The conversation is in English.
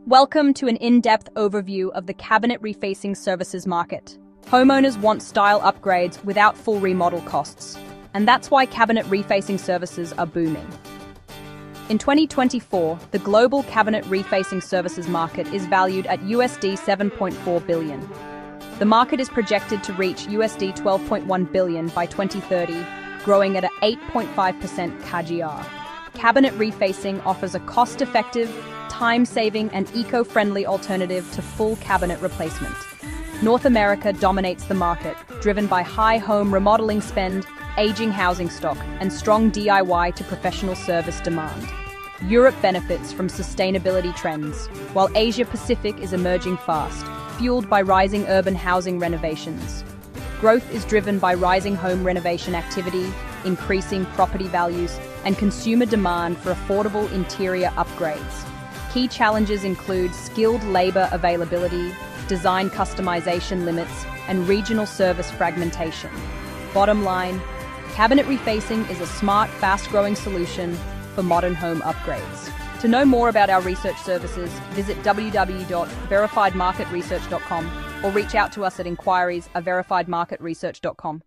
Welcome to an in-depth overview of the cabinet refacing services market. Homeowners want style upgrades without full remodel costs, and that's why cabinet refacing services are booming. In 2024, the global cabinet refacing services market is valued at $7.4 billion. The market is projected to reach $12.1 billion by 2030, growing at an 8.5% CAGR. Cabinet refacing offers a cost-effective, time-saving and eco-friendly alternative to full cabinet replacement. North America dominates the market, driven by high home remodeling spend, aging housing stock, and strong DIY to professional service demand. Europe benefits from sustainability trends, while Asia-Pacific is emerging fast, fueled by rising urban housing renovations. Growth is driven by rising home renovation activity, increasing property values, and consumer demand for affordable interior upgrades. Key challenges include skilled labor availability, design customization limits, and regional service fragmentation. Bottom line, cabinet refacing is a smart, fast-growing solution for modern home upgrades. To know more about our research services, visit www.verifiedmarketresearch.com or reach out to us at 𝗥𝗲𝗳𝗃𝗄𝗿@verifiedmarketresearch.com.